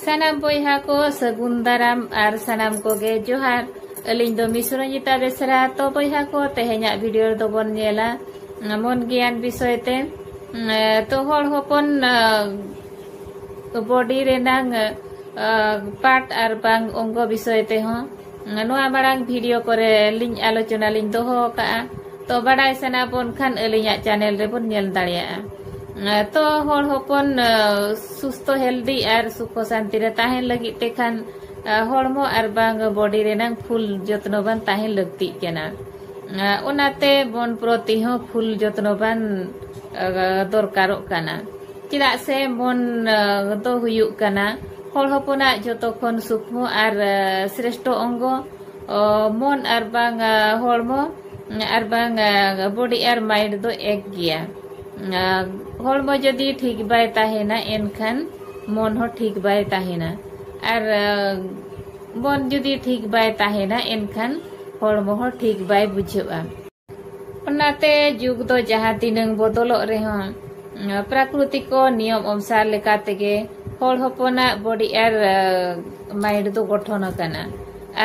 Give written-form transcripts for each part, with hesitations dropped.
Sanam boyha ko sagun daram ar sanam koge johar aling do Misronjita Besra to boyha ko tehenya video do bon nyela mon gian bisoy te to hor hopon body renang part ar bang ongo bisoy te ho noa marang video kore link alochona link doho ka to badai sana bon khan alinya channel re bon nyel daria to hor hopon susto healthy ar sukho santi re tahen lagi te khan hormo ar bang body renang full jotno ban tahen lagti kena onate bon proti ho full jotno ban dorkarok kana chida se mon do huyuk kana hor hopona joto khon sukmo ar shreshto ongo mon ar bang hormo ar bang body ar mind do ek gya hormo jodi thik bai tahena enkhan mon ho thik bai tahena ar mon jodi thik bai tahena enkhan hormo ho thik bai bujhua onate jug do jaha tinang bodolok reho prakrutiko niyom omsar leka tege hor hopona body ar mind do gothon kana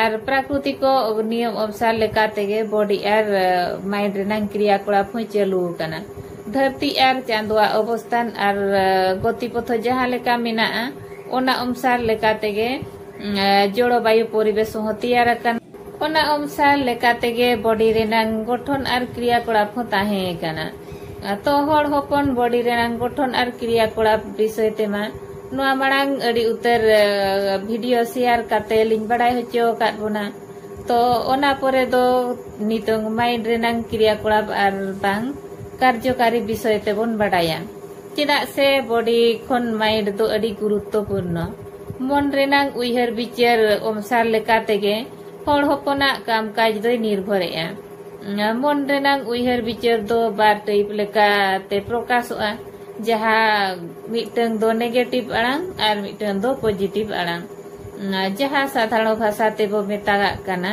ar prakrutiko niyom omsar leka tege body ar mind renang kriya kolap ho chalu kana dharti ar chandua obostan ar gotipotho jaha leka mena ona omsar leka tege jolo bayu poribesh ho tiyar kan ona omsar leka tege body renang gothon ar kriya kolap ho tahe kana to hor hopon body renang gothon ar kriya kolap bisoy tema noa marang adi utar video share kate link badai hocho kat bona to ona pore do nitong mind renang kriya kolap ar bang karjokari bisoy te bon badaya chida se body khon mind do adi gurutopurno mon renang uihar bichar omsar leka tege hor hopona kam kaj doi nirbhorea mon renang uihar bichar do bar type leka te prokashoa jaha mitang do negative arang ar mitang do positive arang jaha sadharon bhasha te bo metaga kana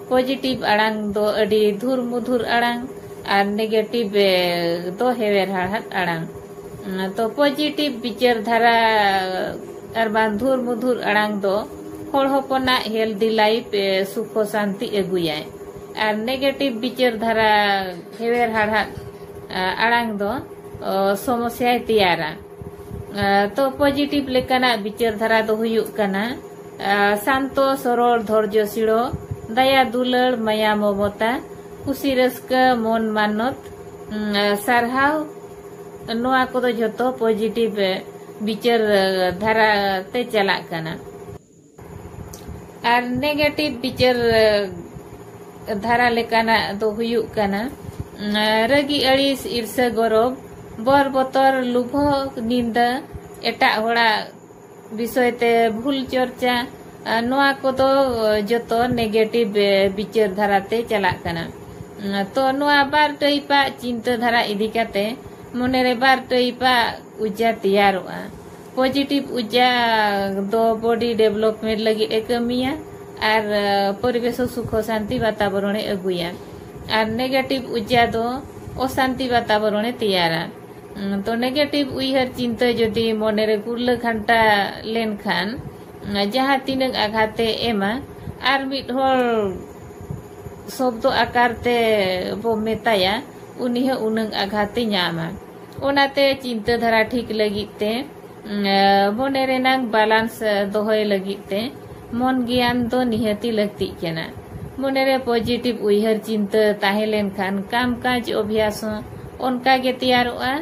positive arang do adi dhur mudhur arang ar negative do hewer harhat arang to positive bichar dhara ar ban dhur mudhur arang do hor hopona healthy life sukho shanti aguyai ar negative bichar dhara hewer harhat arang do समस्या तैयारा तो positive लेकाना विचार धारा दो हुयुक काना शांतो सरल धैर्यशील दया दुलार माया ममता खुशी Ruska मन मानत सारहाव नोआ कोदो जतो पॉजिटिव विचार धारा ते चला काना आर नेगेटिव विचार धारा लेकाना दो हुयुक काना रगी अड़िस ईर्ष्या गौरव बर बतर लुभ निंदा एटा होड़ा विषय ते भूल चर्चा नोआ कोदो जतो नेगेटिव विचार धारा ते चला काना तो नोआ बार टइपा चिंता धारा इदी काते मोनेरे बार टइपा उजा तैयारोआ पॉजिटिव उजा दो बॉडी डेवलपमेंट लगी एकमिया आर परिवेश सुख शांति वातावरण अगुया आर नेगेटिव उजा दो अशांति वातावरण तैयारा तो नेगेटिव उइहर चिंता जदि मोनेरे गुरला घंटा लेन खान जहाँ तीनक आघाते एमा आर मिट हर शब्द आकारते बो मेताया उनिह उनंग आघाते न्यामा ओनाते चिंता धारा ठीक लगिते मोनेरे नांग बैलेंस दोहय लगिते मन ज्ञान दो निहती लगती केना मोनेरे पॉजिटिव उइहर चिंता ताहे लेन खान काम काज अभ्यास उनका गे तैयारोआ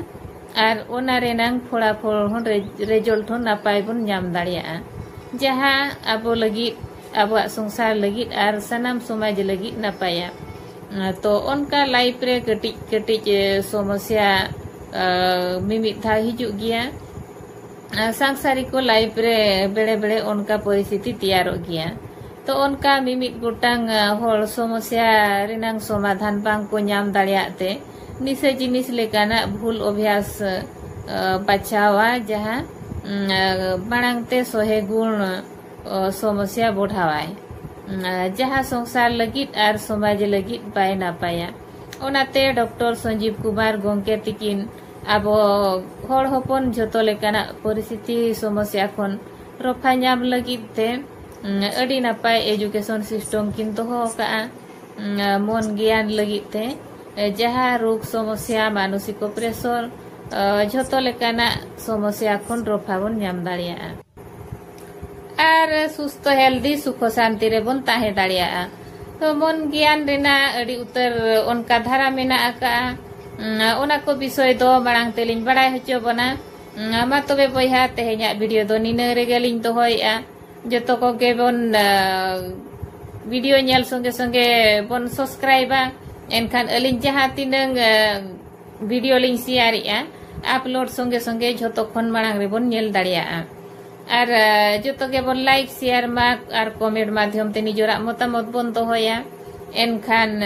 आर ओना रेनांग फोड़ाफोड़ होन रेजल्ट होन नापाय बन नाम दाड़िया जहाँ आबो लगी आबो संसार लगी आर सनाम समाज लगी नापाया तो उनका लाइफ रे कटिज कटिज समस्या मिमित था हिजुग गया सांसारिक को लाइफ रे बेड़े बेड़े उनका परिस्थिति तैयार हो गया तो उनका मिमित गोटांग होल समस्या रेनांग समाधान बांग को नाम दाड़ियाते निसे जिनिस लेकाना भूल अभ्यास बचावा जहाँ मांगते सोहे गुण समस्या बढ़ावाय जहाँ संसार लगित आर समाज लगित बाय नापाया ओनाते डॉक्टर संजीव कुमार गोंके तिकिन अब हर हपन जतो लेकाना परिस्थिति समस्या खन रफा नाम लगित ते अड़ी नापाय एजुकेशन सिस्टम किन दोहो का मन ज्ञान लगित ते जहाँ रोग समस्या मानसिक प्रेशर झोतो लेकाना समस्या खन रफा बन नाम दाड़िया आर सुस्थ हेल्दी सुख शांति रे बन ताहे दाड़िया तो मन ज्ञान रेना अड़ी उतर उनका धारा मेना आका ओना को विषय दो मांग तेलिन बड़ाय हचो बना मा तबे बयहा तेहे냐 वीडियो दो निने रेगेलिन दोहोया जतो को के बन वीडियो नेल संगे संगे बन सब्सक्राइबा एनखान अलिन जहाँ तिनंग वीडियो लिंग शेयरिया अपलोड संगे संगे झोतो खन मांग रे बन नेल दाड़िया और जो के बन लाइक शेयर मा और कमेंट माध्यम ते निजोरा मतामत बन दोहोया एनखान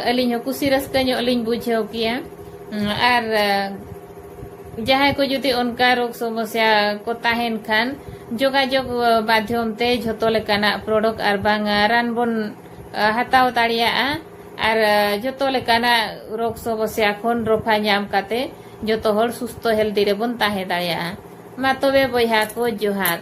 अलिन हो खुशी रस्का ᱧᱚᱜ लिंग बुझेव किया और जहाँ को जुदी उनका रोग समस्या को ताहेन खान जोगाजोग माध्यम ते झोतो लेकाना प्रोडक्ट और बांग रान बन हताव दाड़िया और झोतो लेकाना रोग समस्या खन रफा नाम काते झोतो हर सुस्थ हेल्दी रे बन ताहे दाड़िया मा तबे बयहा को जोहार।